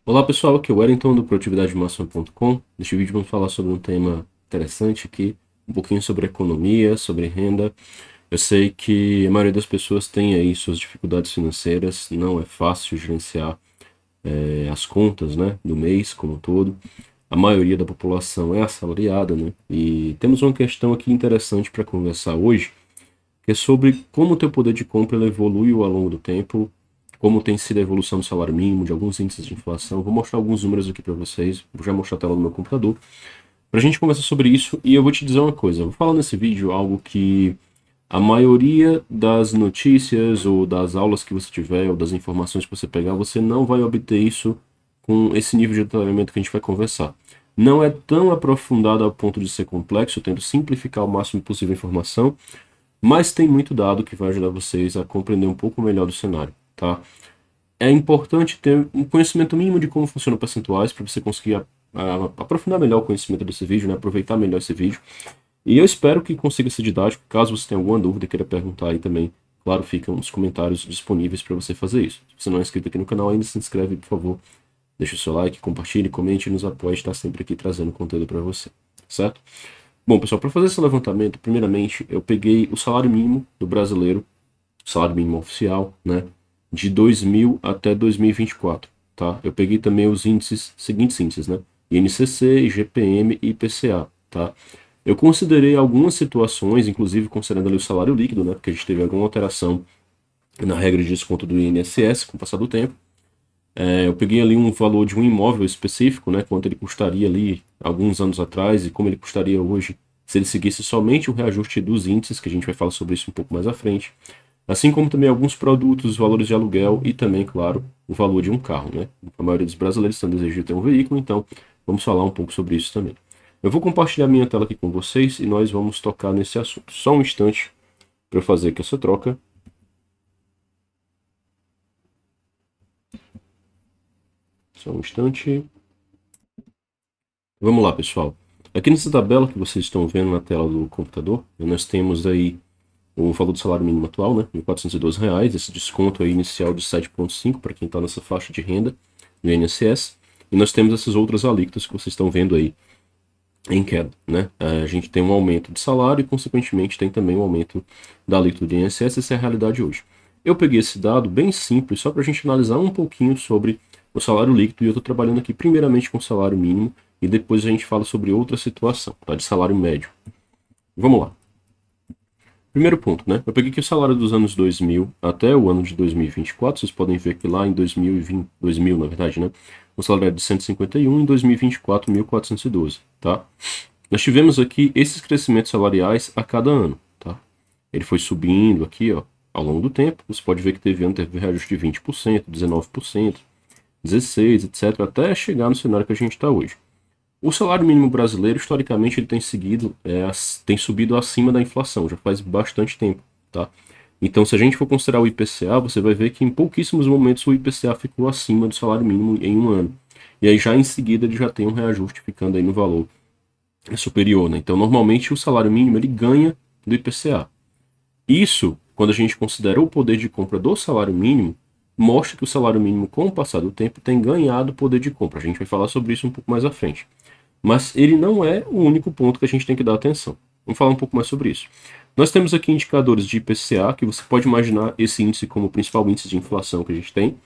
Olá pessoal, aqui é o Wellington do produtividademáxima.com. Neste vídeo vamos falar sobre um tema interessante aqui, um pouquinho sobre economia, sobre renda. Eu sei que a maioria das pessoas tem aí suas dificuldades financeiras, não é fácil gerenciar as contas, né, do mês como um todo. A maioria da população é assalariada, né, e temos uma questão aqui interessante para conversar hoje, que é sobre como o teu poder de compra ele evoluiu ao longo do tempo, como tem sido a evolução do salário mínimo, de alguns índices de inflação. Vou mostrar alguns números aqui para vocês, vou já mostrar a tela do meu computador, para a gente conversar sobre isso. E eu vou te dizer uma coisa, eu vou falar nesse vídeo algo que a maioria das notícias ou das aulas que você tiver, ou das informações que você pegar, você não vai obter isso com esse nível de detalhamento que a gente vai conversar. Não é tão aprofundado ao ponto de ser complexo, eu tento simplificar o máximo possível a informação, mas tem muito dado que vai ajudar vocês a compreender um pouco melhor do cenário, tá? É importante ter um conhecimento mínimo de como funcionam percentuais para você conseguir aprofundar melhor o conhecimento desse vídeo, né? Aproveitar melhor esse vídeo. E eu espero que consiga ser didático. Caso você tenha alguma dúvida e queira perguntar aí também, claro, ficam os comentários disponíveis para você fazer isso. Se você não é inscrito aqui no canal ainda, se inscreve, por favor. Deixe o seu like, compartilhe, comente e nos apoie. Está sempre aqui trazendo conteúdo para você, certo? Bom, pessoal, para fazer esse levantamento, primeiramente, eu peguei o salário mínimo do brasileiro, salário mínimo oficial, né, de 2000 até 2024, tá? Eu peguei também os índices, seguintes índices, né, INCC, IGPM e IPCA, tá? Eu considerei algumas situações, inclusive considerando ali o salário líquido, né, porque a gente teve alguma alteração na regra de desconto do INSS com o passar do tempo. Eu peguei ali um valor de um imóvel específico, né, quanto ele custaria ali alguns anos atrás e como ele custaria hoje se ele seguisse somente o reajuste dos índices, que a gente vai falar sobre isso um pouco mais à frente. Assim como também alguns produtos, os valores de aluguel e também, claro, o valor de um carro, né? A maioria dos brasileiros tem desejo de ter um veículo, então vamos falar um pouco sobre isso também. Eu vou compartilhar minha tela aqui com vocês e nós vamos tocar nesse assunto. Só um instante para eu fazer aqui essa troca. Só um instante. Vamos lá, pessoal. Aqui nessa tabela que vocês estão vendo na tela do computador, nós temos aí o valor do salário mínimo atual, né, R$ 1.412, esse desconto aí inicial de 7,5 para quem está nessa faixa de renda no INSS, e nós temos essas outras alíquotas que vocês estão vendo aí em queda, né? A gente tem um aumento de salário e, consequentemente, tem também um aumento da alíquota do INSS, essa é a realidade hoje. Eu peguei esse dado bem simples, só para a gente analisar um pouquinho sobre o salário líquido, e eu estou trabalhando aqui primeiramente com o salário mínimo, e depois a gente fala sobre outra situação, tá? De salário médio. Vamos lá. Primeiro ponto, né? Eu peguei aqui o salário dos anos 2000 até o ano de 2024. Vocês podem ver que lá em 2020, 2000, na verdade, né? O salário era de 151, em 2024, 1.412, tá? Nós tivemos aqui esses crescimentos salariais a cada ano, tá? Ele foi subindo aqui, ó, ao longo do tempo. Você pode ver que teve reajuste de 20%, 19%, 16%, etc., até chegar no cenário que a gente está hoje. O salário mínimo brasileiro, historicamente, ele tem seguido, tem subido acima da inflação, já faz bastante tempo, tá? Então, se a gente for considerar o IPCA, você vai ver que em pouquíssimos momentos o IPCA ficou acima do salário mínimo em um ano. E aí, já em seguida, ele já tem um reajuste ficando aí no valor superior, né? Então, normalmente, o salário mínimo, ele ganha do IPCA. Isso, quando a gente considera o poder de compra do salário mínimo, mostra que o salário mínimo, com o passar do tempo, tem ganhado poder de compra. A gente vai falar sobre isso um pouco mais à frente. Mas ele não é o único ponto que a gente tem que dar atenção. Vamos falar um pouco mais sobre isso. Nós temos aqui indicadores de IPCA, que você pode imaginar esse índice como o principal índice de inflação que a gente tem.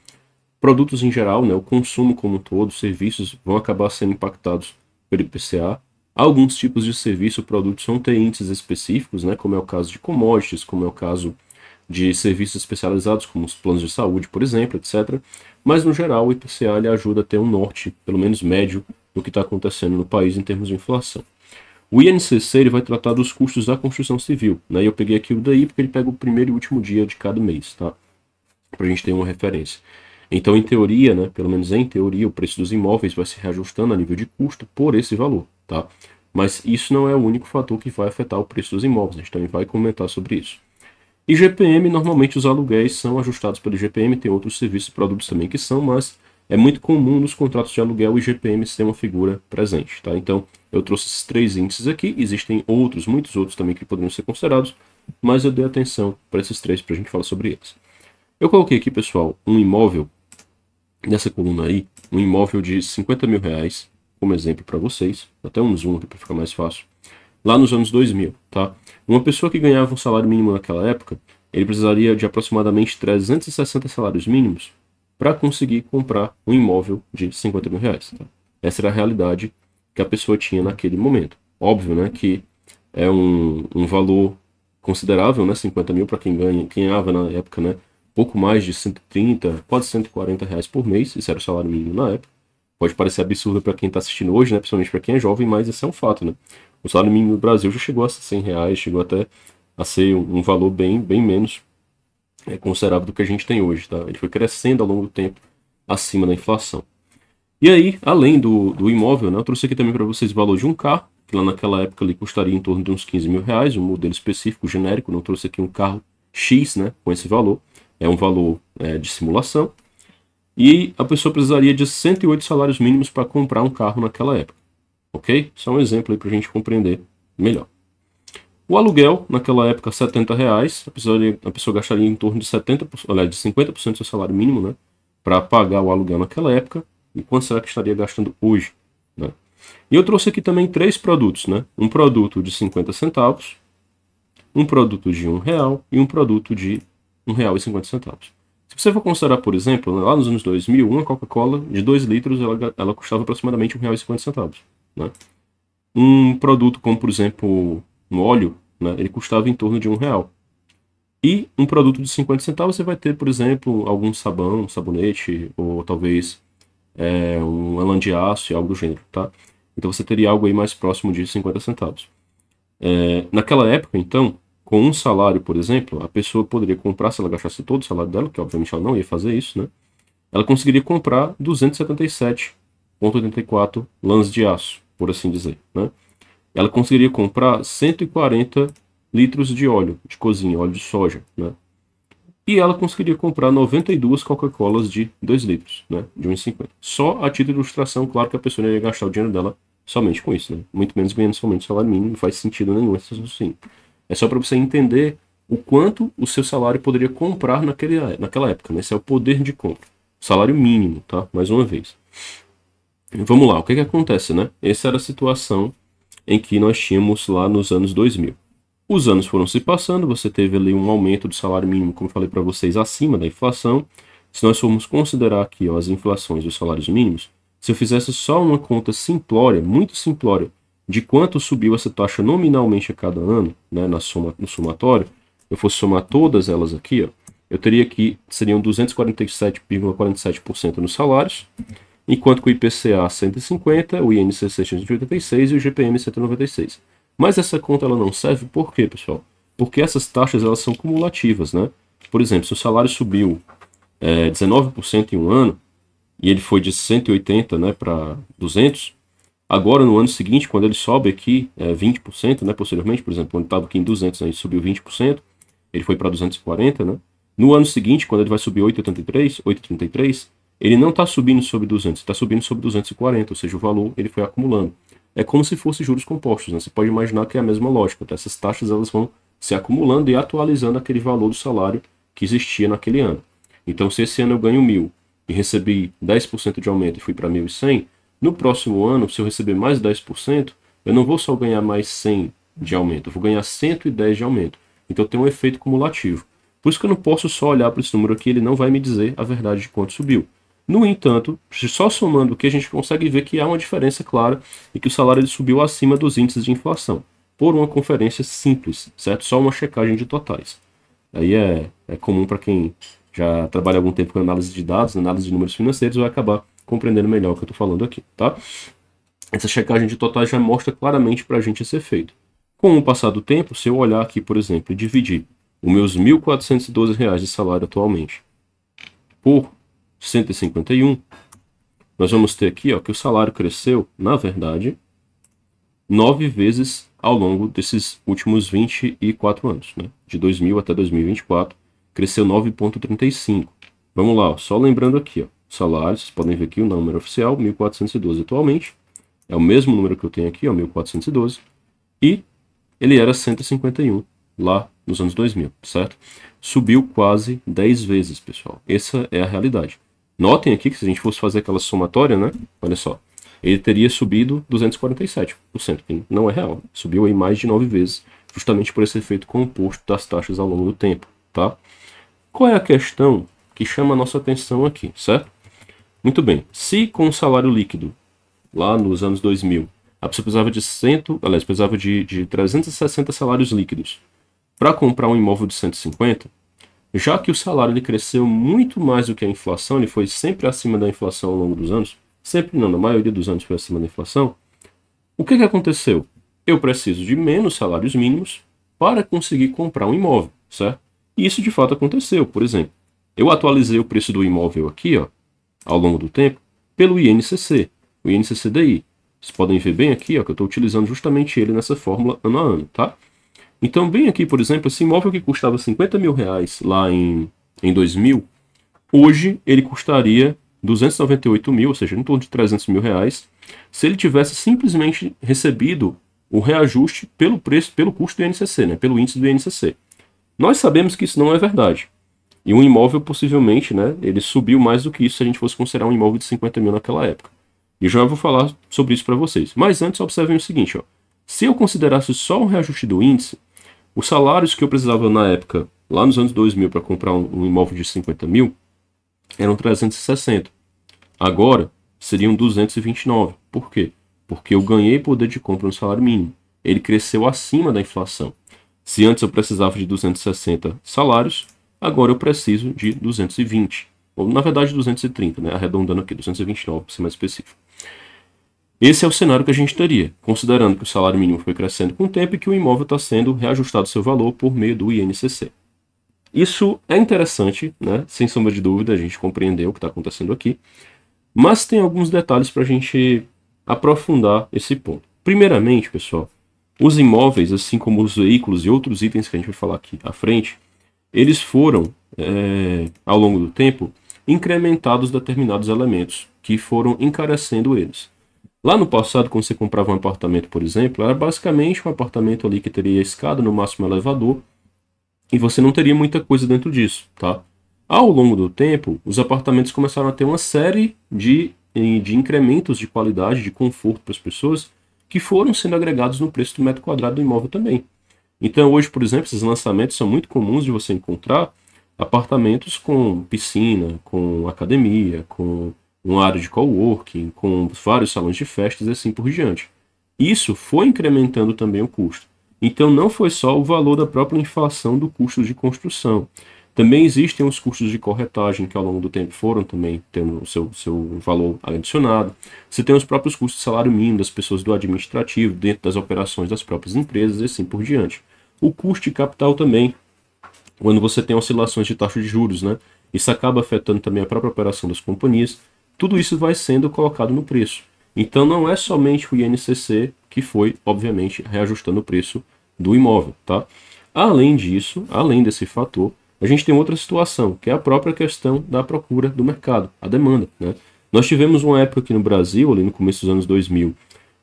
Produtos em geral, né, o consumo como um todo, serviços vão acabar sendo impactados pelo IPCA. Alguns tipos de serviço, produtos vão ter índices específicos, né, como é o caso de commodities, como é o caso de serviços especializados, como os planos de saúde, por exemplo, etc. Mas, no geral, o IPCA ele ajuda a ter um norte, pelo menos médio, do que está acontecendo no país em termos de inflação. O INCC ele vai tratar dos custos da construção civil, né? E eu peguei aqui o daí porque ele pega o primeiro e último dia de cada mês, tá? Para a gente ter uma referência. Então, em teoria, né, pelo menos em teoria, o preço dos imóveis vai se reajustando a nível de custo por esse valor, tá? Mas isso não é o único fator que vai afetar o preço dos imóveis, a gente também vai comentar sobre isso. IGPM, normalmente os aluguéis são ajustados pelo IGPM, tem outros serviços e produtos também que são, mas é muito comum nos contratos de aluguel o IGPM ser uma figura presente, tá? Então, eu trouxe esses três índices aqui, existem outros, muitos outros também que poderiam ser considerados, mas eu dei atenção para esses três para a gente falar sobre eles. Eu coloquei aqui, pessoal, um imóvel nessa coluna aí, um imóvel de 50 mil reais, como exemplo para vocês, até um zoom aqui para ficar mais fácil, lá nos anos 2000, tá? Uma pessoa que ganhava um salário mínimo naquela época, ele precisaria de aproximadamente 360 salários mínimos para conseguir comprar um imóvel de 50 mil reais, tá? Essa era a realidade que a pessoa tinha naquele momento. Óbvio, né, que é um valor considerável, né, 50 mil para quem ganhava na época, né, pouco mais de 130, quase 140 reais por mês, isso era o salário mínimo na época. Pode parecer absurdo para quem está assistindo hoje, né, principalmente para quem é jovem, mas esse é um fato, né. O salário mínimo no Brasil já chegou a 100 reais, chegou até a ser um valor bem menos considerável do que a gente tem hoje, tá? Ele foi crescendo ao longo do tempo acima da inflação. E aí, além do imóvel, né, eu trouxe aqui também para vocês o valor de um carro, que lá naquela época ali custaria em torno de uns 15 mil reais, um modelo específico, genérico, não trouxe aqui um carro X, né, com esse valor, é um valor de simulação, e a pessoa precisaria de 108 salários mínimos para comprar um carro naquela época, ok? Só um exemplo aí para a gente compreender melhor. O aluguel, naquela época, 70 reais, a pessoa gastaria em torno de 70%, aliás, de 50% do seu salário mínimo, né, para pagar o aluguel naquela época, e quanto será que estaria gastando hoje, né? E eu trouxe aqui também 3 produtos, né? Um produto de 50 centavos, um produto de R$ 1 e um produto de R$ 1,50. Se você for considerar, por exemplo, lá nos anos 2000, uma Coca-Cola de 2 litros, ela custava aproximadamente R$ 1,50, né? Um produto como, por exemplo, um óleo, né, ele custava em torno de R$ 1. E um produto de 50 centavos você vai ter, por exemplo, algum sabão, um sabonete, ou talvez um lã de aço e algo do gênero, tá? Então você teria algo aí mais próximo de 50 centavos. Naquela época, então, com um salário, por exemplo, a pessoa poderia comprar, se ela gastasse todo o salário dela, que obviamente ela não ia fazer isso, né? Ela conseguiria comprar 277,84 lãs de aço, por assim dizer, né? Ela conseguiria comprar 140 litros de óleo de cozinha, óleo de soja, né? E ela conseguiria comprar 92 Coca-Colas de 2 litros, né? De 1,50. Só a título de ilustração, claro que a pessoa ia gastar o dinheiro dela somente com isso, né? Muito menos ganhando somente o salário mínimo, não faz sentido nenhum esse raciocínio. É só para você entender o quanto o seu salário poderia comprar naquela época, né? Esse é o poder de compra. Salário mínimo, tá? Mais uma vez. Vamos lá, o que acontece, né? Essa era a situação em que nós tínhamos lá nos anos 2000. Os anos foram se passando, você teve ali um aumento do salário mínimo, como eu falei para vocês, acima da inflação. Se nós formos considerar aqui as inflações dos salários mínimos, se eu fizesse só uma conta simplória, muito simplória, de quanto subiu essa taxa nominalmente a cada ano, né, no somatório, eu fosse somar todas elas aqui, ó, eu teria que seriam 247,47% nos salários, enquanto que o IPCA 150, o INCC 186 e o GPM 196. Mas essa conta ela não serve por quê, pessoal? Porque essas taxas elas são cumulativas, né? Por exemplo, se o salário subiu 19% em um ano, e ele foi de 180, né, para 200, agora no ano seguinte, quando ele sobe aqui 20%, né, posteriormente, por exemplo, quando estava aqui em 200, né, ele subiu 20%, ele foi para 240, né? No ano seguinte, quando ele vai subir 8,33, ele não está subindo sobre 200, está subindo sobre 240, ou seja, o valor ele foi acumulando. É como se fosse juros compostos, né? Você pode imaginar que é a mesma lógica. Tá? Essas taxas elas vão se acumulando e atualizando aquele valor do salário que existia naquele ano. Então, se esse ano eu ganho 1.000 e recebi 10% de aumento e fui para 1.100, no próximo ano, se eu receber mais 10%, eu não vou só ganhar mais 100 de aumento, eu vou ganhar 110 de aumento. Então, tem um efeito cumulativo. Por isso que eu não posso só olhar para esse número aqui, ele não vai me dizer a verdade de quanto subiu. No entanto, só somando aqui a gente consegue ver que há uma diferença clara e que o salário ele subiu acima dos índices de inflação, por uma conferência simples, certo? Só uma checagem de totais. Aí é comum para quem já trabalha algum tempo com análise de dados, análise de números financeiros, vai acabar compreendendo melhor o que eu estou falando aqui, tá? Essa checagem de totais já mostra claramente para a gente esse efeito. Com o passar do tempo, se eu olhar aqui, por exemplo, e dividir os meus R$ 1.412 de salário atualmente por 151, nós vamos ter aqui ó, que o salário cresceu, na verdade, 9 vezes ao longo desses últimos 24 anos. Né? De 2000 até 2024, cresceu 9,35. Vamos lá, ó, só lembrando aqui, ó, salário, vocês podem ver aqui o número oficial, 1.412 atualmente, é o mesmo número que eu tenho aqui, ó, 1.412, e ele era 151 lá nos anos 2000, certo? Subiu quase 10 vezes, pessoal. Essa é a realidade. Notem aqui que se a gente fosse fazer aquela somatória, né? Olha só, ele teria subido 247%, que não é real. Subiu aí mais de 9 vezes, justamente por esse efeito composto das taxas ao longo do tempo, tá? Qual é a questão que chama a nossa atenção aqui, certo? Muito bem, se com o salário líquido, lá nos anos 2000, a pessoa precisava de 360 salários líquidos para comprar um imóvel de 150, já que o salário ele cresceu muito mais do que a inflação, ele foi sempre acima da inflação ao longo dos anos, sempre não, na maioria dos anos foi acima da inflação, o que aconteceu? Eu preciso de menos salários mínimos para conseguir comprar um imóvel, certo? E isso de fato aconteceu, por exemplo. Eu atualizei o preço do imóvel aqui, ó, ao longo do tempo, pelo INCC, o INCC-DI. Vocês podem ver bem aqui, ó, que eu estou utilizando justamente ele nessa fórmula ano a ano, tá? Então, bem aqui, por exemplo, esse imóvel que custava 50 mil reais lá em 2000, hoje ele custaria 298 mil, ou seja, em torno de 300 mil reais, se ele tivesse simplesmente recebido o reajuste pelo preço, pelo custo do INCC, né, pelo índice do INCC. Nós sabemos que isso não é verdade. E um imóvel, possivelmente, né, ele subiu mais do que isso se a gente fosse considerar um imóvel de 50 mil naquela época. E já vou falar sobre isso para vocês. Mas antes, observem o seguinte, ó. Se eu considerasse só um reajuste do índice, os salários que eu precisava na época, lá nos anos 2000, para comprar um imóvel de 50 mil, eram 360. Agora, seriam 229. Por quê? Porque eu ganhei poder de compra no salário mínimo. Ele cresceu acima da inflação. Se antes eu precisava de 260 salários, agora eu preciso de 220. Ou, na verdade, 230, né? Arredondando aqui, 229, para ser mais específico. Esse é o cenário que a gente teria, considerando que o salário mínimo foi crescendo com o tempo e que o imóvel está sendo reajustado seu valor por meio do INCC. Isso é interessante, né? Sem sombra de dúvida, a gente compreendeu o que está acontecendo aqui, mas tem alguns detalhes para a gente aprofundar esse ponto. Primeiramente, pessoal, os imóveis, assim como os veículos e outros itens que a gente vai falar aqui à frente, eles foram, ao longo do tempo, incrementados determinados elementos que foram encarecendo eles. Lá no passado, quando você comprava um apartamento, por exemplo, era basicamente um apartamento ali que teria escada, no máximo elevador, e você não teria muita coisa dentro disso, tá? Ao longo do tempo, os apartamentos começaram a ter uma série de incrementos de qualidade, de conforto para as pessoas, que foram sendo agregados no preço do metro quadrado do imóvel também. Então hoje, por exemplo, esses lançamentos são muito comuns de você encontrar apartamentos com piscina, com academia, com uma área de coworking, com vários salões de festas e assim por diante. Isso foi incrementando também o custo. Então não foi só o valor da própria inflação do custo de construção. Também existem os custos de corretagem que ao longo do tempo foram também tendo o seu valor adicionado. Você tem os próprios custos de salário mínimo das pessoas do administrativo, dentro das operações das próprias empresas e assim por diante. O custo de capital também, quando você tem oscilações de taxa de juros, né? Isso acaba afetando também a própria operação das companhias. Tudo isso vai sendo colocado no preço. Então não é somente o INCC que foi, obviamente, reajustando o preço do imóvel, tá? Além disso, além desse fator, a gente tem outra situação, que é a própria questão da procura do mercado, a demanda, né? Nós tivemos uma época aqui no Brasil, ali no começo dos anos 2000,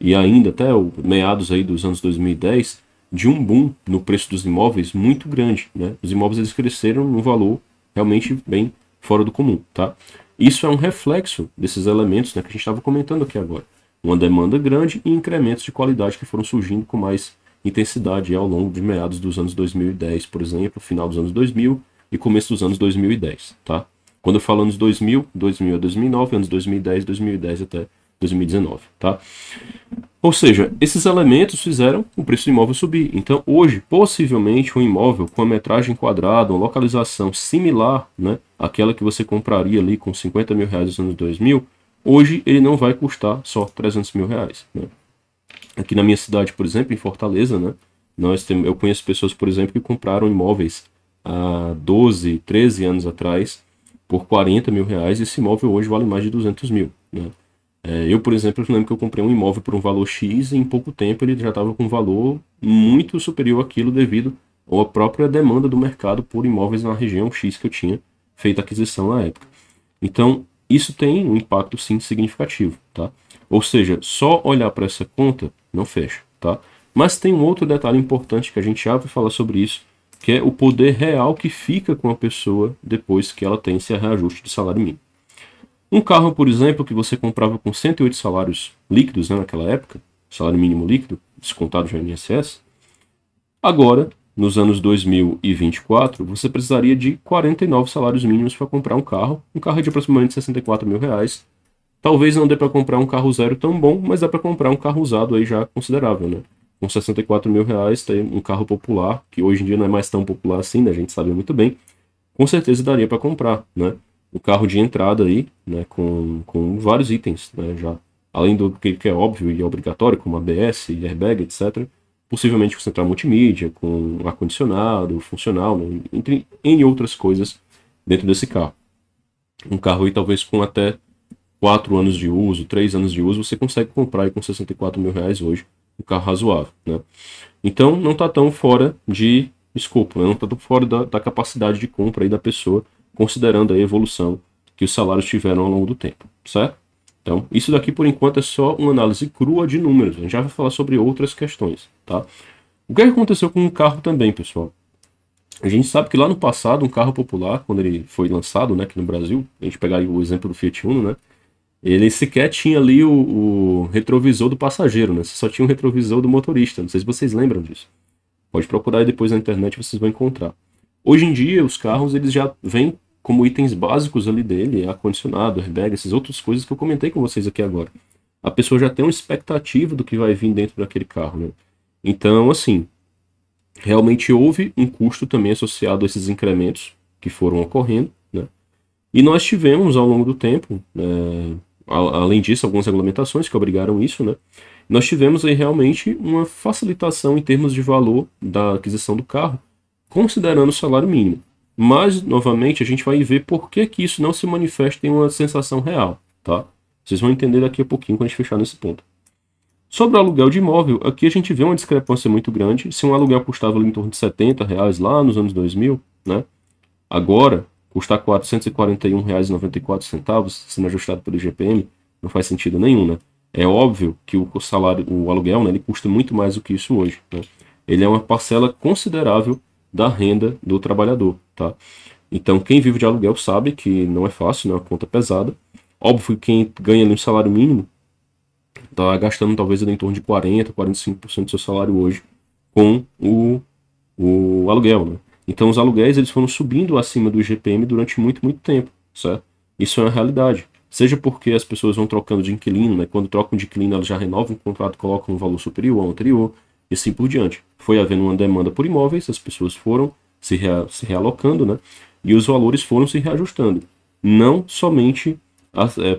e ainda até meados aí dos anos 2010, de um boom no preço dos imóveis muito grande, né? Os imóveis eles cresceram num valor realmente bem fora do comum, tá? Isso é um reflexo desses elementos, né, que a gente estava comentando aqui agora. Uma demanda grande e incrementos de qualidade que foram surgindo com mais intensidade ao longo de meados dos anos 2010, por exemplo, final dos anos 2000 e começo dos anos 2010, tá? Quando eu falo anos 2000, 2000 a 2009, anos 2010, 2010 até 2019, tá? Ou seja, esses elementos fizeram o preço do imóvel subir. Então, hoje, possivelmente, um imóvel com a metragem quadrada, uma localização similar, né, àquela que você compraria ali com 50 mil reais nos anos 2000, hoje ele não vai custar só 300 mil reais, né? Aqui na minha cidade, por exemplo, em Fortaleza, né, eu conheço pessoas, por exemplo, que compraram imóveis há 12, 13 anos atrás por 40 mil reais e esse imóvel hoje vale mais de 200 mil, né? Eu, por exemplo, lembro que eu comprei um imóvel por um valor X e em pouco tempo ele já estava com um valor muito superior àquilo devido à própria demanda do mercado por imóveis na região X que eu tinha feito a aquisição na época. Então, isso tem um impacto, sim, significativo, tá? Ou seja, só olhar para essa conta não fecha, tá? Mas tem um outro detalhe importante que a gente já vai falar sobre isso, que é o poder real que fica com a pessoa depois que ela tem esse reajuste de salário mínimo. Um carro, por exemplo, que você comprava com 108 salários líquidos, né, naquela época, salário mínimo líquido, descontado de INSS, agora, nos anos 2024, você precisaria de 49 salários mínimos para comprar um carro de aproximadamente 64 mil reais. Talvez não dê para comprar um carro zero tão bom, mas dá para comprar um carro usado aí já considerável, né? Com 64 mil reais, tem um carro popular, que hoje em dia não é mais tão popular assim, né? A gente sabe muito bem. Com certeza daria para comprar, né? Um carro de entrada aí, né? Com vários itens, né? Já, além do que é óbvio e obrigatório, como ABS, airbag, etc. Possivelmente com central multimídia, com ar-condicionado, funcional, né? Entre N outras coisas dentro desse carro. Um carro aí talvez com até 4 anos de uso, 3 anos de uso, você consegue comprar aí com 64 mil reais hoje um carro razoável, né? Então não está tão fora de escopo, né? Não está tão fora da capacidade de compra aí da pessoa, considerando a evolução que os salários tiveram ao longo do tempo, certo? Então, isso daqui por enquanto é só uma análise crua de números, a gente já vai falar sobre outras questões, tá? O que aconteceu com o carro também, pessoal? A gente sabe que lá no passado, um carro popular, quando ele foi lançado, né, aqui no Brasil, a gente pegar aí o exemplo do Fiat Uno, né? Ele sequer tinha ali o retrovisor do passageiro, né? Você só tinha o retrovisor do motorista. Não sei se vocês lembram disso. Pode procurar aí depois na internet, vocês vão encontrar. Hoje em dia, os carros eles já vêm como itens básicos ali dele, ar-condicionado, airbag, essas outras coisas que eu comentei com vocês aqui agora. A pessoa já tem uma expectativa do que vai vir dentro daquele carro, né? Então, assim, realmente houve um custo também associado a esses incrementos que foram ocorrendo, né? E nós tivemos ao longo do tempo, além disso, algumas regulamentações que obrigaram isso, né? Nós tivemos aí realmente uma facilitação em termos de valor da aquisição do carro, considerando o salário mínimo. Mas, novamente, a gente vai ver por que que isso não se manifesta em uma sensação real, tá? Vocês vão entender daqui a pouquinho quando a gente fechar nesse ponto. Sobre o aluguel de imóvel, aqui a gente vê uma discrepância muito grande. Se um aluguel custava ali em torno de R$ 70 lá nos anos 2000, né? Agora, custar R$ 441,94, sendo ajustado pelo IGPM, não faz sentido nenhum, né? É óbvio que o salário, o aluguel, né, ele custa muito mais do que isso hoje, né? Ele é uma parcela considerável da renda do trabalhador, tá? Então, quem vive de aluguel sabe que não é fácil, né? É uma conta pesada. Óbvio que quem ganha ali um salário mínimo está gastando talvez ali em torno de 40%, 45% do seu salário hoje com o aluguel, né? Então os aluguéis eles foram subindo acima do IGPM durante muito, muito tempo, certo? Isso é uma realidade. Seja porque as pessoas vão trocando de inquilino, né? Quando trocam de inquilino elas já renovam o contrato, colocam um valor superior ao anterior, e assim por diante. Foi havendo uma demanda por imóveis, as pessoas foram se realocando, né? E os valores foram se reajustando. Não somente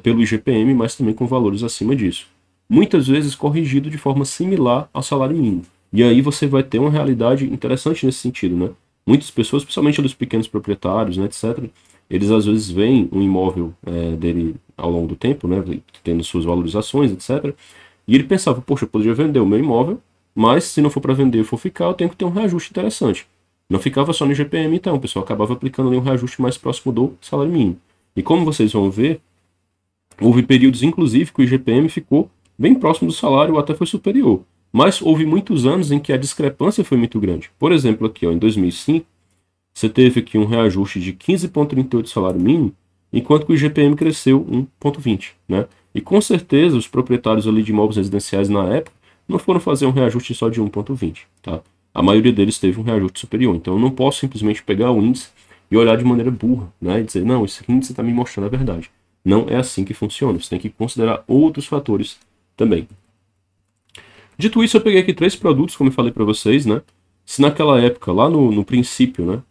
pelo IGPM, mas também com valores acima disso. Muitas vezes corrigido de forma similar ao salário mínimo. E aí você vai ter uma realidade interessante nesse sentido, né? Muitas pessoas, principalmente dos pequenos proprietários, né, etc., eles às vezes veem um imóvel dele ao longo do tempo, né, tendo suas valorizações, etc., e ele pensava, poxa, eu poderia vender o meu imóvel, mas se não for para vender e for ficar, eu tenho que ter um reajuste interessante. Não ficava só no IGPM, então, o pessoal acabava aplicando ali um reajuste mais próximo do salário mínimo. E como vocês vão ver, houve períodos, inclusive, que o IGPM ficou bem próximo do salário ou até foi superior. Mas houve muitos anos em que a discrepância foi muito grande. Por exemplo, aqui ó, em 2005, você teve aqui um reajuste de 15,38 do salário mínimo, enquanto que o IGPM cresceu 1,20, né? E com certeza os proprietários ali de imóveis residenciais na época não foram fazer um reajuste só de 1,20, tá? A maioria deles teve um reajuste superior. Então eu não posso simplesmente pegar o índice e olhar de maneira burra, né? E dizer, não, esse índice está me mostrando a verdade. Não é assim que funciona. Você tem que considerar outros fatores também. Dito isso, eu peguei aqui 3 produtos, como eu falei para vocês, né? Se naquela época, lá no princípio, né?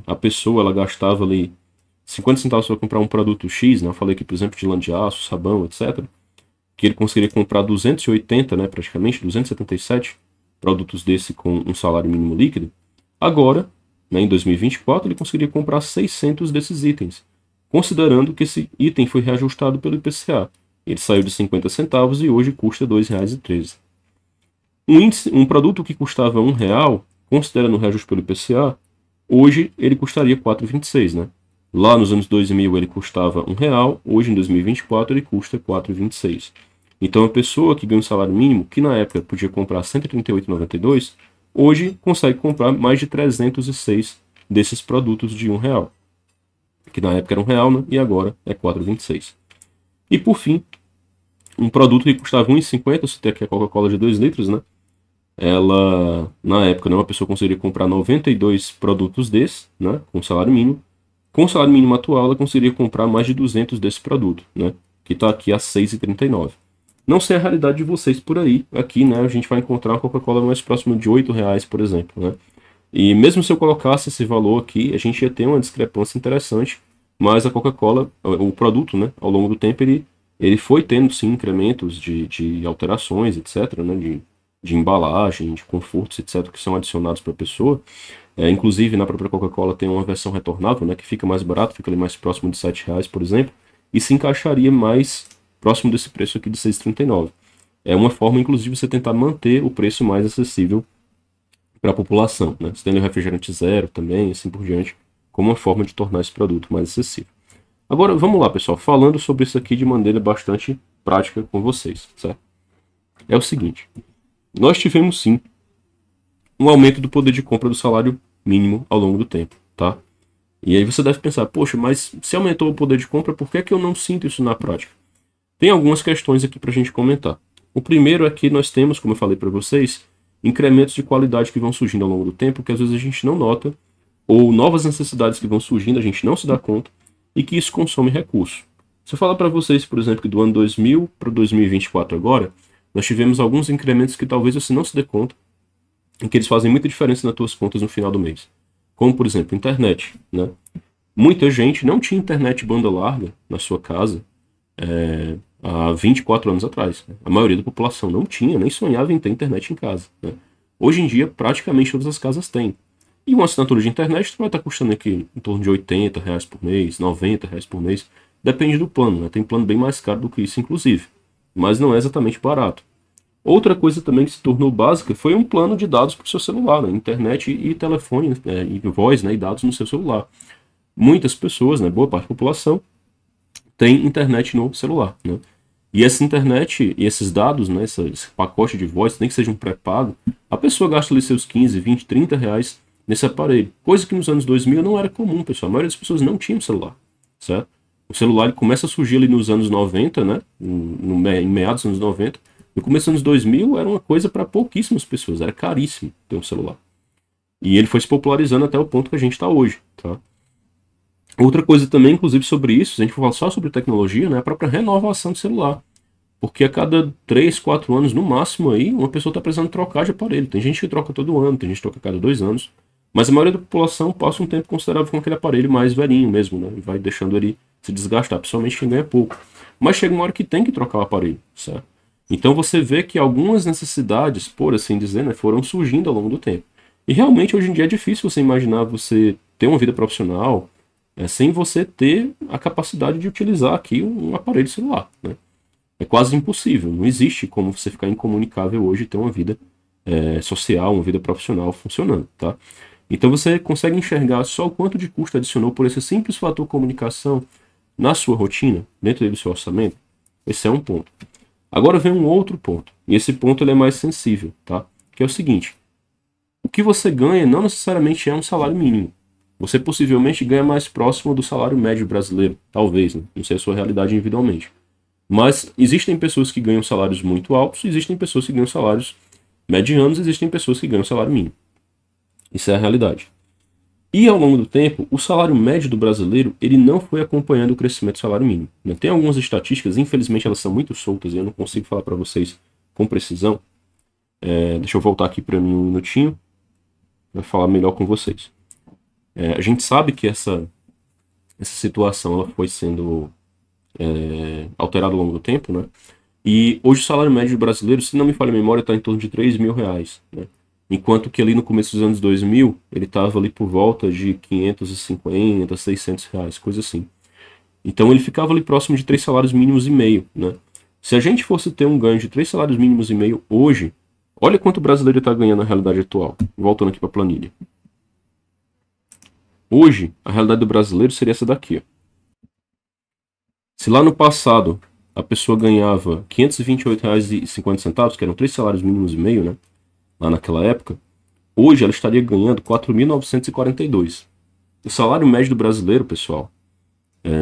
A pessoa, ela gastava ali 50 centavos para comprar um produto X, né? Eu falei aqui, por exemplo, de lã de aço, sabão, etc. Que ele conseguiria comprar 280, né? Praticamente, 277 produtos desse com um salário mínimo líquido. Agora, né, em 2024, ele conseguiria comprar 600 desses itens, considerando que esse item foi reajustado pelo IPCA. Ele saiu de 50 centavos e hoje custa R$ 2,13. Um produto que custava R$1, considerando o reajuste pelo IPCA, hoje ele custaria R$ 4,26, né? Lá nos anos 2000 ele custava R$1, hoje em 2024 ele custa R$ 4,26. Então a pessoa que ganha um salário mínimo, que na época podia comprar R$ 138,92, hoje consegue comprar mais de 306 desses produtos de R$1. que na época era R$1, né? E agora é 4,26. E por fim, um produto que custava 1,50, eu citei aqui a Coca-Cola de 2 litros, né? Ela, na época, né, uma pessoa conseguiria comprar 92 produtos desses, né? Com salário mínimo. Com o salário mínimo atual, ela conseguiria comprar mais de 200 desse produto, né? Que está aqui a 6,39. Não sei a realidade de vocês por aí. Aqui, né, a gente vai encontrar uma Coca-Cola mais próxima de R$8, por exemplo, né? E mesmo se eu colocasse esse valor aqui, a gente ia ter uma discrepância interessante, mas a Coca-Cola, o produto, né, ao longo do tempo, ele foi tendo, sim, incrementos de alterações, etc., né, de embalagem, de confortos, etc., que são adicionados para a pessoa. Inclusive, na própria Coca-Cola tem uma versão retornável, né, que fica mais barato, fica ali mais próximo de R$7, por exemplo, e se encaixaria mais próximo desse preço aqui de 6,39. É uma forma, inclusive, de você tentar manter o preço mais acessível para a população, né? Você tem o refrigerante zero também, assim por diante, como uma forma de tornar esse produto mais acessível. Agora, vamos lá, pessoal, falando sobre isso aqui de maneira bastante prática com vocês, certo? É o seguinte, nós tivemos sim um aumento do poder de compra do salário mínimo ao longo do tempo, tá? E aí você deve pensar, poxa, mas se aumentou o poder de compra, por que é que eu não sinto isso na prática? Tem algumas questões aqui para a gente comentar. O primeiro é que nós temos, como eu falei para vocês, incrementos de qualidade que vão surgindo ao longo do tempo, que às vezes a gente não nota, ou novas necessidades que vão surgindo, a gente não se dá conta, e que isso consome recurso. Se eu falar para vocês, por exemplo, que do ano 2000 para 2024 agora, nós tivemos alguns incrementos que talvez você não se dê conta, e que eles fazem muita diferença nas tuas contas no final do mês. Como, por exemplo, internet, né? Muita gente não tinha internet banda larga na sua casa há 24 anos atrás. Né? A maioria da população não tinha, nem sonhava em ter internet em casa. Né? Hoje em dia, praticamente todas as casas têm. E uma assinatura de internet vai estar custando aqui em torno de R$80 por mês, R$90 por mês. Depende do plano, né? Tem plano bem mais caro do que isso, inclusive. Mas não é exatamente barato. Outra coisa também que se tornou básica foi um plano de dados para o seu celular, né? Internet e telefone, e voz, né? E dados no seu celular. Muitas pessoas, né? Boa parte da população, tem internet no celular, né? E essa internet e esses dados, né, esse pacote de voz, nem que seja um pré-pago, a pessoa gasta ali seus 15, 20, R$30 nesse aparelho. Coisa que nos anos 2000 não era comum, pessoal. A maioria das pessoas não tinha um celular, certo? O celular ele começa a surgir ali nos anos 90, né, em meados dos anos 90. No começo dos anos 2000 era uma coisa para pouquíssimas pessoas, era caríssimo ter um celular. E ele foi se popularizando até o ponto que a gente está hoje, tá? Outra coisa também, inclusive, sobre isso, se a gente for falar só sobre tecnologia, né, é a própria renovação do celular. Porque a cada 3, 4 anos, no máximo, aí, uma pessoa está precisando trocar de aparelho. Tem gente que troca todo ano, tem gente que troca a cada 2 anos. Mas a maioria da população passa um tempo considerável com aquele aparelho mais velhinho mesmo, né? E vai deixando ele se desgastar, principalmente quem ganha pouco. Mas chega uma hora que tem que trocar o aparelho, certo? Então você vê que algumas necessidades, por assim dizer, né, foram surgindo ao longo do tempo. E realmente, hoje em dia, é difícil você imaginar você ter uma vida profissional sem você ter a capacidade de utilizar aqui um aparelho celular, né? É quase impossível, não existe como você ficar incomunicável hoje e ter uma vida social, uma vida profissional funcionando, tá? Então você consegue enxergar só o quanto de custo adicionou por esse simples fator comunicação na sua rotina, dentro do seu orçamento. Esse é um ponto. Agora vem um outro ponto, e esse ponto ele é mais sensível, tá? Que é o seguinte, o que você ganha não necessariamente é um salário mínimo. Você possivelmente ganha mais próximo do salário médio brasileiro, talvez, né? Não sei a sua realidade individualmente. Mas existem pessoas que ganham salários muito altos, existem pessoas que ganham salários medianos, existem pessoas que ganham salário mínimo. Isso é a realidade. E ao longo do tempo, o salário médio do brasileiro ele não foi acompanhando o crescimento do salário mínimo. Tem algumas estatísticas, infelizmente elas são muito soltas e eu não consigo falar para vocês com precisão. Deixa eu voltar aqui para mim um minutinho para falar melhor com vocês. A gente sabe que essa situação ela foi sendo alterada ao longo do tempo, né? E hoje o salário médio brasileiro, se não me falha a memória, está em torno de R$3.000, né? Enquanto que ali no começo dos anos 2000, ele estava ali por volta de 550, R$600, coisa assim. Então ele ficava ali próximo de 3 salários mínimos e meio, né? Se a gente fosse ter um ganho de 3 salários mínimos e meio hoje, olha quanto o brasileiro está ganhando na realidade atual. Voltando aqui para a planilha. Hoje, a realidade do brasileiro seria essa daqui, ó. Se lá no passado a pessoa ganhava R$528,50, que eram 3 salários mínimos e meio, né? Lá naquela época, hoje ela estaria ganhando R$4.942. O salário médio do brasileiro, pessoal,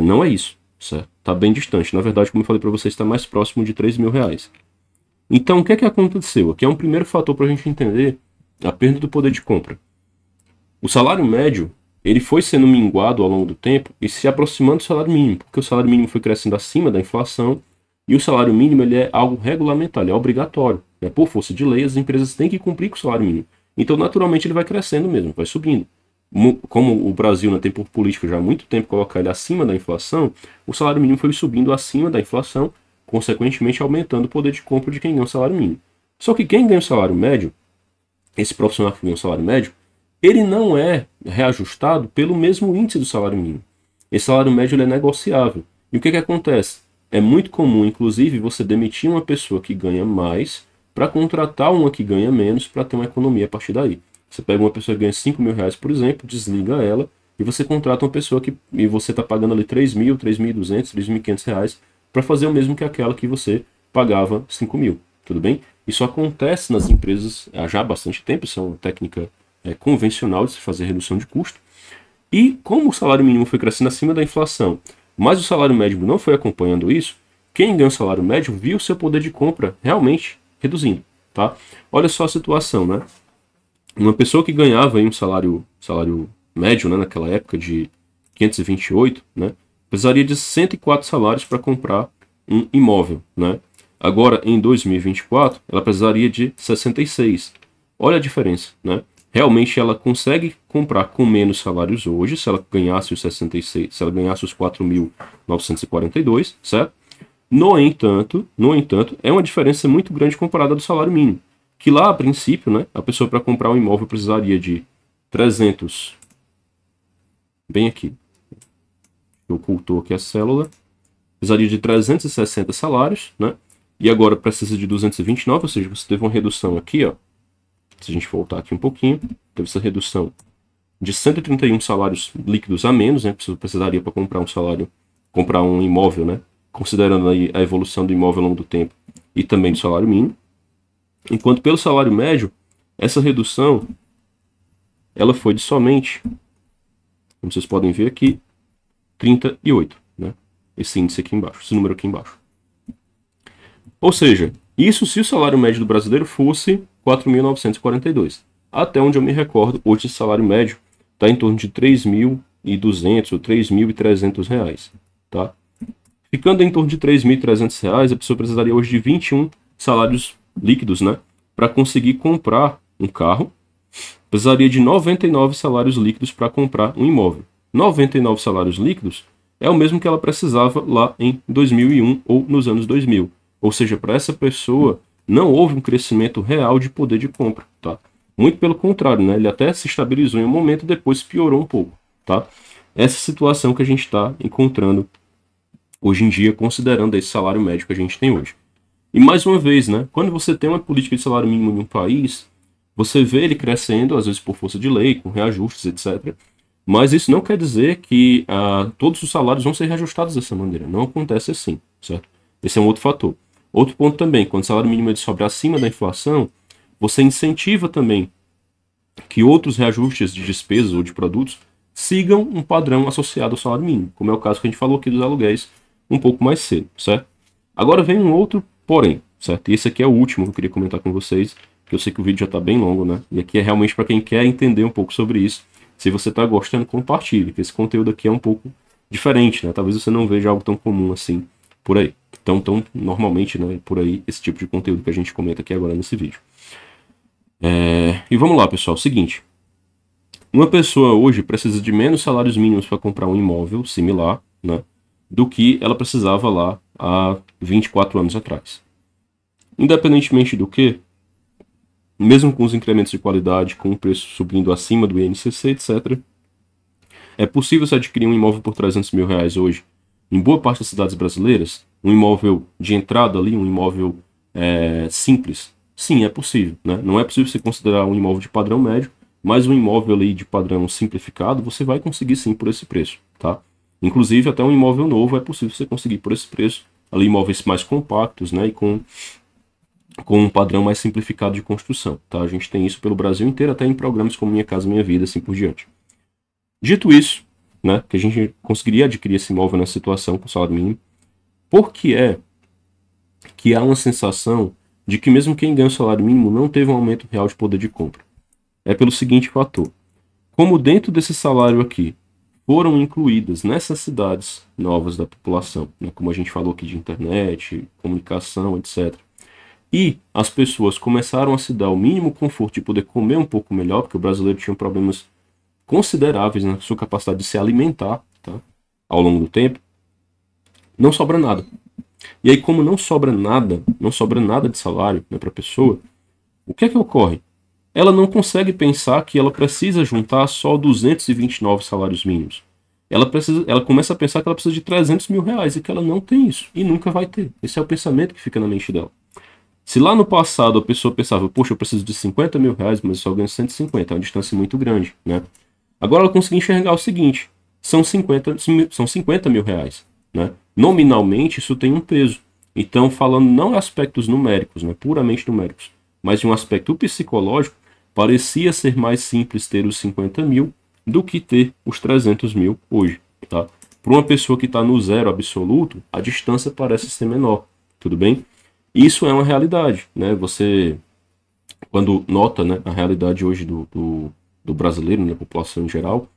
Não é isso, certo? Está bem distante. Na verdade, como eu falei para vocês, está mais próximo de R$ 3.000. Então, o que é que aconteceu? Aqui é um primeiro fator para a gente entender a perda do poder de compra. O salário médio, ele foi sendo minguado ao longo do tempo e se aproximando do salário mínimo, porque o salário mínimo foi crescendo acima da inflação e o salário mínimo ele é algo regulamentar, ele é obrigatório. Né? Por força de lei, as empresas têm que cumprir com o salário mínimo. Então, naturalmente, ele vai crescendo mesmo, vai subindo. Como o Brasil, né, tem por política já há muito tempo colocar ele acima da inflação, o salário mínimo foi subindo acima da inflação, consequentemente aumentando o poder de compra de quem ganha o salário mínimo. Só que quem ganha o salário médio, esse profissional que ganha o salário médio, ele não é reajustado pelo mesmo índice do salário mínimo. Esse salário médio ele é negociável. E o que acontece? É muito comum, inclusive, você demitir uma pessoa que ganha mais para contratar uma que ganha menos para ter uma economia a partir daí. Você pega uma pessoa que ganha R$ 5.000, por exemplo, desliga ela e você contrata uma pessoa e você está pagando ali R$ 3.000, R$ 3.200, R$ 3.500 para fazer o mesmo que aquela que você pagava R$ 5.000. Tudo bem? Isso acontece nas empresas já há bastante tempo, isso é uma técnica convencional de se fazer redução de custo. E como o salário mínimo foi crescendo acima da inflação, mas o salário médio não foi acompanhando isso, quem ganha o salário médio viu seu poder de compra realmente reduzindo. Tá? Olha só a situação, né? Uma pessoa que ganhava aí um salário médio, né, naquela época de 528, né, precisaria de 104 salários para comprar um imóvel. Né? Agora, em 2024, ela precisaria de 66. Olha a diferença. Né? Realmente ela consegue comprar com menos salários hoje, se ela ganhasse os 66, se ela ganhasse os 4.942, certo? No entanto, é uma diferença muito grande comparada do salário mínimo. Que lá, a princípio, né, a pessoa para comprar um imóvel precisaria de 300, bem aqui, ocultou aqui a célula, precisaria de 360 salários, né, e agora precisa de 229, ou seja, você teve uma redução aqui, ó, se a gente voltar aqui um pouquinho, teve essa redução de 131 salários líquidos a menos, né, você precisaria para comprar um imóvel, né, considerando aí a evolução do imóvel ao longo do tempo e também do salário mínimo. Enquanto pelo salário médio, essa redução ela foi de somente, como vocês podem ver aqui, 38, né? Esse índice aqui embaixo, esse número aqui embaixo. Ou seja, isso se o salário médio do brasileiro fosse 4.942. Até onde eu me recordo, hoje esse salário médio está em torno de 3.200 ou 3.300 reais, tá? Ficando em torno de 3.300 reais, a pessoa precisaria hoje de 21 salários líquidos, né? Para conseguir comprar um carro, precisaria de 99 salários líquidos para comprar um imóvel. 99 salários líquidos é o mesmo que ela precisava lá em 2001 ou nos anos 2000. Ou seja, para essa pessoa não houve um crescimento real de poder de compra, tá? Muito pelo contrário, né? Ele até se estabilizou em um momento, depois piorou um pouco, tá? Essa situação que a gente está encontrando hoje em dia, considerando esse salário médio que a gente tem hoje. E mais uma vez, né, quando você tem uma política de salário mínimo em um país, você vê ele crescendo, às vezes por força de lei, com reajustes, etc. Mas isso não quer dizer que todos os salários vão ser reajustados dessa maneira. Não acontece assim, certo? Esse é um outro fator. Outro ponto também, quando o salário mínimo ele sobe acima da inflação, você incentiva também que outros reajustes de despesas ou de produtos sigam um padrão associado ao salário mínimo, como é o caso que a gente falou aqui dos aluguéis um pouco mais cedo, certo? Agora vem um outro porém, certo? E esse aqui é o último que eu queria comentar com vocês, que eu sei que o vídeo já está bem longo, né? E aqui é realmente para quem quer entender um pouco sobre isso. Se você está gostando, compartilhe, que esse conteúdo aqui é um pouco diferente, né? Talvez você não veja algo tão comum assim por aí. Tão normalmente, né, por aí, esse tipo de conteúdo que a gente comenta aqui agora nesse vídeo. E vamos lá, pessoal, seguinte. Uma pessoa hoje precisa de menos salários mínimos para comprar um imóvel similar, né, do que ela precisava lá há 24 anos atrás. Independentemente do que, mesmo com os incrementos de qualidade, com o preço subindo acima do INCC, etc., é possível se adquirir um imóvel por R$300 mil hoje, em boa parte das cidades brasileiras, um imóvel de entrada ali, um imóvel simples. Sim, é possível, né? Não é possível você considerar um imóvel de padrão médio, mas um imóvel ali de padrão simplificado, você vai conseguir sim por esse preço, tá? Inclusive, até um imóvel novo é possível você conseguir por esse preço, ali imóveis mais compactos, né? E com um padrão mais simplificado de construção, tá? A gente tem isso pelo Brasil inteiro, até em programas como Minha Casa Minha Vida, assim por diante. Dito isso, né, que a gente conseguiria adquirir esse imóvel nessa situação com o salário mínimo. Por que é que há uma sensação de que mesmo quem ganha o salário mínimo não teve um aumento real de poder de compra? É pelo seguinte fator. Como dentro desse salário aqui foram incluídas necessidades novas da população, né, como a gente falou aqui de internet, comunicação, etc. E as pessoas começaram a se dar o mínimo conforto de poder comer um pouco melhor, porque o brasileiro tinha problemas consideráveis na sua capacidade de se alimentar, tá, ao longo do tempo, não sobra nada. E aí, como não sobra nada de salário, né, para a pessoa, o que é que ocorre? Ela não consegue pensar que ela precisa juntar só 229 salários mínimos. Ela começa a pensar que ela precisa de 300 mil reais e que ela não tem isso e nunca vai ter. Esse é o pensamento que fica na mente dela. Se lá no passado a pessoa pensava, poxa, eu preciso de 50 mil reais, mas eu só ganho 150, é uma distância muito grande, né? Agora ela consegue enxergar o seguinte, são 50 mil reais, né? Nominalmente isso tem um peso. Então, falando não em aspectos numéricos, né, puramente numéricos, mas de um aspecto psicológico, parecia ser mais simples ter os 50 mil do que ter os 300 mil hoje, tá? Para uma pessoa que está no zero absoluto, a distância parece ser menor, tudo bem? Isso é uma realidade, né? Você, quando nota, né, a realidade hoje do brasileiro, né, da população em geral,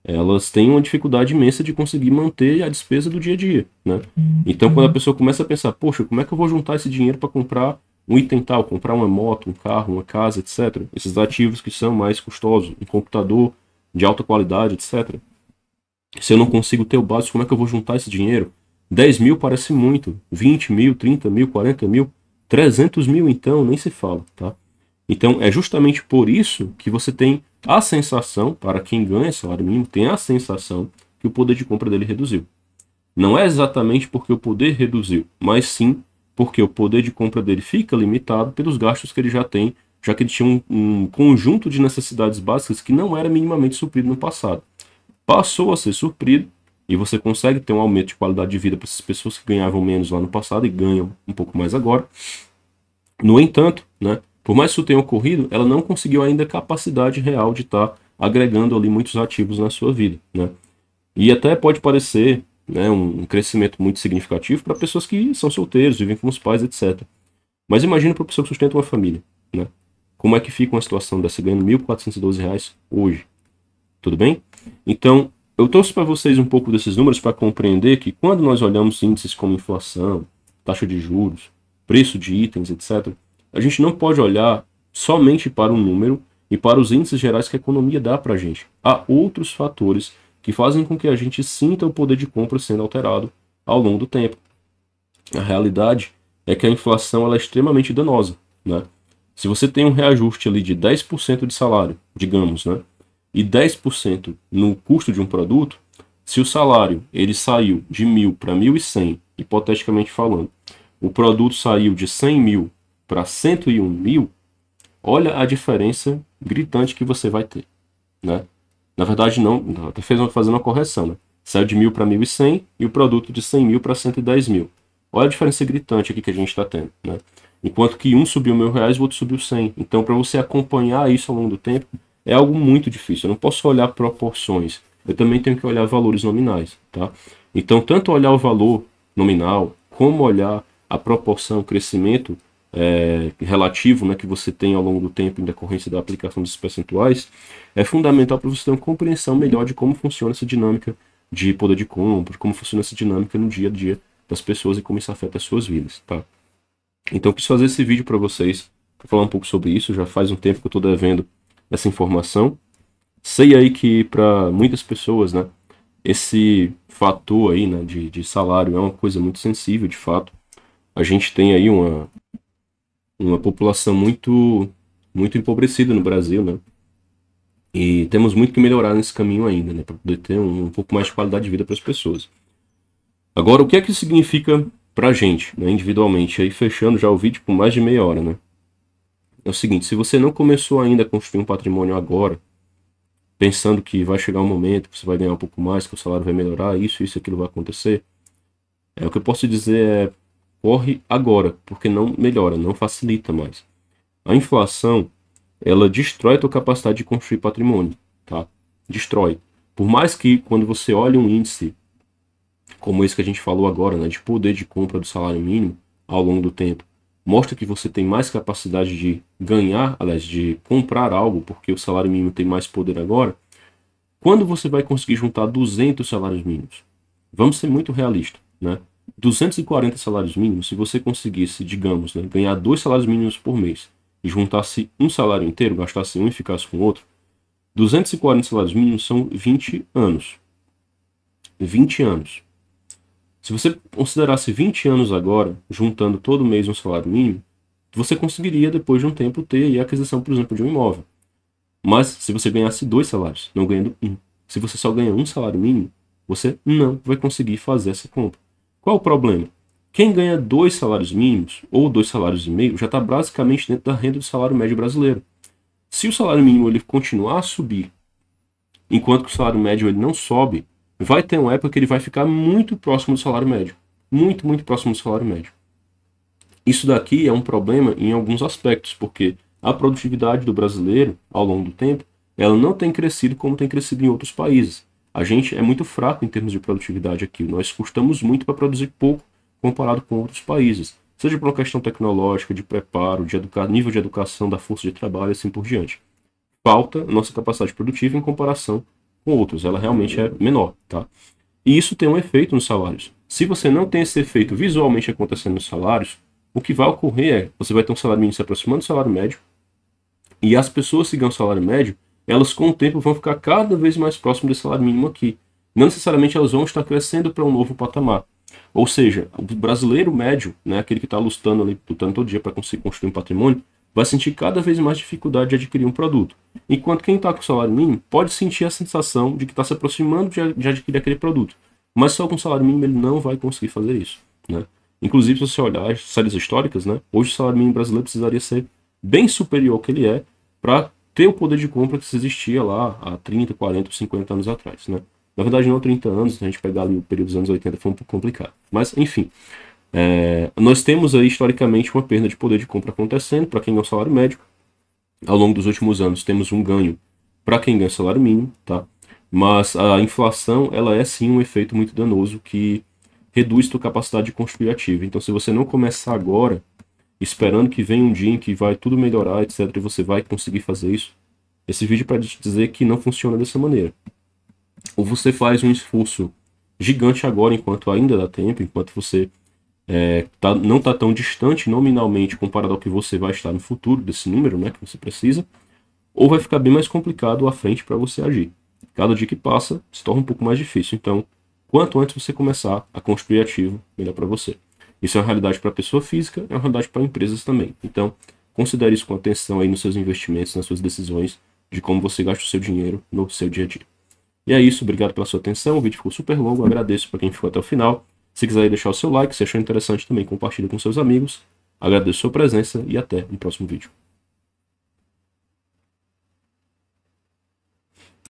elas têm uma dificuldade imensa de conseguir manter a despesa do dia a dia, né? Então, quando a pessoa começa a pensar, poxa, como é que eu vou juntar esse dinheiro para comprar um item tal, comprar uma moto, um carro, uma casa, etc. Esses ativos que são mais custosos, um computador de alta qualidade, etc. Se eu não consigo ter o básico, como é que eu vou juntar esse dinheiro? 10 mil parece muito, 20 mil, 30 mil, 40 mil, 300 mil então, nem se fala, tá? Então, é justamente por isso que você tem a sensação, para quem ganha salário mínimo, tem a sensação que o poder de compra dele reduziu. Não é exatamente porque o poder reduziu, mas sim porque o poder de compra dele fica limitado pelos gastos que ele já tem, já que ele tinha um conjunto de necessidades básicas que não era minimamente suprido no passado. Passou a ser suprido e você consegue ter um aumento de qualidade de vida para essas pessoas que ganhavam menos lá no passado e ganham um pouco mais agora. No entanto, né, por mais que isso tenha ocorrido, ela não conseguiu ainda a capacidade real de estar agregando ali muitos ativos na sua vida, né? E até pode parecer, né, um crescimento muito significativo para pessoas que são solteiros, vivem com os pais, etc. Mas imagina para a pessoa que sustenta uma família, né? Como é que fica uma situação dessa ganhando R$ 1.412 hoje? Tudo bem? Então, eu trouxe para vocês um pouco desses números para compreender que quando nós olhamos índices como inflação, taxa de juros, preço de itens, etc., a gente não pode olhar somente para o número e para os índices gerais que a economia dá para a gente. Há outros fatores que fazem com que a gente sinta o poder de compra sendo alterado ao longo do tempo. A realidade é que a inflação ela é extremamente danosa, né? Se você tem um reajuste ali de 10% de salário, digamos, né, e 10% no custo de um produto, se o salário ele saiu de 1.000 para 1.100, hipoteticamente falando, o produto saiu de 100 mil para 101 mil, olha a diferença gritante que você vai ter, né? Na verdade, não, até fazendo uma correção, né? Saiu de 1.000 para 1.100 e o produto de 100 mil para 110 mil. Olha a diferença gritante aqui que a gente está tendo, né? Enquanto que um subiu R$ 1.000, o outro subiu 100. Então, para você acompanhar isso ao longo do tempo, é algo muito difícil. Eu não posso olhar proporções. Eu também tenho que olhar valores nominais, tá? Então, tanto olhar o valor nominal, como olhar a proporção, o crescimento relativo, né, que você tem ao longo do tempo em decorrência da aplicação desses percentuais, é fundamental para você ter uma compreensão melhor de como funciona essa dinâmica de poder de compra, como funciona essa dinâmica no dia a dia das pessoas e como isso afeta as suas vidas, tá? Então eu quis fazer esse vídeo para vocês, para falar um pouco sobre isso. Já faz um tempo que eu estou devendo essa informação. Sei aí que para muitas pessoas, né, esse fator aí, né, de salário é uma coisa muito sensível, de fato. A gente tem aí uma população muito empobrecida no Brasil, né? E temos muito que melhorar nesse caminho ainda, né, para poder ter um pouco mais de qualidade de vida para as pessoas. Agora, o que é que isso significa para a gente, né, individualmente? Aí fechando já o vídeo por mais de meia hora, né? É o seguinte, se você não começou ainda a construir um patrimônio agora, pensando que vai chegar um momento que você vai ganhar um pouco mais, que o salário vai melhorar, isso, aquilo vai acontecer, o que eu posso dizer é corre agora, porque não melhora, não facilita mais. A inflação, ela destrói a tua capacidade de construir patrimônio, tá? Destrói. Por mais que quando você olha um índice como esse que a gente falou agora, né, de poder de compra do salário mínimo ao longo do tempo, mostra que você tem mais capacidade de ganhar, aliás, de comprar algo, porque o salário mínimo tem mais poder agora. Quando você vai conseguir juntar 200 salários mínimos? Vamos ser muito realistas, né? 240 salários mínimos, se você conseguisse, digamos, né, ganhar 2 salários mínimos por mês e juntasse um salário inteiro, gastasse um e ficasse com o outro, 240 salários mínimos são 20 anos. 20 anos. Se você considerasse 20 anos agora, juntando todo mês um salário mínimo, você conseguiria, depois de um tempo, ter aí a aquisição, por exemplo, de um imóvel. Mas se você ganhasse 2 salários, não ganhando um, se você só ganha um salário mínimo, você não vai conseguir fazer essa compra. Qual o problema? Quem ganha 2 salários mínimos, ou 2 salários e meio, já está basicamente dentro da renda do salário médio brasileiro. Se o salário mínimo ele continuar a subir, enquanto que o salário médio ele não sobe, vai ter uma época que ele vai ficar muito próximo do salário médio. Muito, muito próximo do salário médio. Isso daqui é um problema em alguns aspectos, porque a produtividade do brasileiro, ao longo do tempo, ela não tem crescido como tem crescido em outros países. A gente é muito fraco em termos de produtividade aqui. Nós custamos muito para produzir pouco comparado com outros países. Seja por uma questão tecnológica, de preparo, de nível de educação da força de trabalho e assim por diante. Falta a nossa capacidade produtiva em comparação com outros. Ela realmente é menor, tá? E isso tem um efeito nos salários. Se você não tem esse efeito visualmente acontecendo nos salários, o que vai ocorrer é, você vai ter um salário mínimo se aproximando do salário médio, e as pessoas que ganham salário médio, elas com o tempo vão ficar cada vez mais próximas desse salário mínimo aqui. Não necessariamente elas vão estar crescendo para um novo patamar. Ou seja, o brasileiro médio, né, aquele que está lutando todo dia para conseguir construir um patrimônio, vai sentir cada vez mais dificuldade de adquirir um produto. Enquanto quem está com salário mínimo pode sentir a sensação de que está se aproximando de adquirir aquele produto. Mas só com salário mínimo ele não vai conseguir fazer isso, né? Inclusive, se você olhar as séries históricas, né, hoje o salário mínimo brasileiro precisaria ser bem superior ao que ele é para ter o poder de compra que existia lá há 30, 40, 50 anos atrás, né? Na verdade, não 30 anos, se a gente pegar ali o período dos anos 80 foi um pouco complicado. Mas, enfim, nós temos aí historicamente uma perda de poder de compra acontecendo para quem ganha o salário médio. Ao longo dos últimos anos temos um ganho para quem ganha o salário mínimo, tá? Mas a inflação, ela é sim um efeito muito danoso que reduz sua capacidade de construir ativo. Então, se você não começar agora, esperando que venha um dia em que vai tudo melhorar, etc., e você vai conseguir fazer isso, esse vídeo é para te dizer que não funciona dessa maneira. Ou você faz um esforço gigante agora, enquanto ainda dá tempo, enquanto você não está tão distante nominalmente comparado ao que você vai estar no futuro, desse número, né, que você precisa, ou vai ficar bem mais complicado à frente para você agir. Cada dia que passa, se torna um pouco mais difícil. Então, quanto antes você começar a construir ativo, melhor para você. Isso é uma realidade para a pessoa física, é uma realidade para empresas também. Então, considere isso com atenção aí nos seus investimentos, nas suas decisões de como você gasta o seu dinheiro no seu dia a dia. E é isso, obrigado pela sua atenção. O vídeo ficou super longo, agradeço para quem ficou até o final. Se quiser deixar o seu like, se achou interessante também, compartilhe com seus amigos. Agradeço a sua presença e até o próximo vídeo.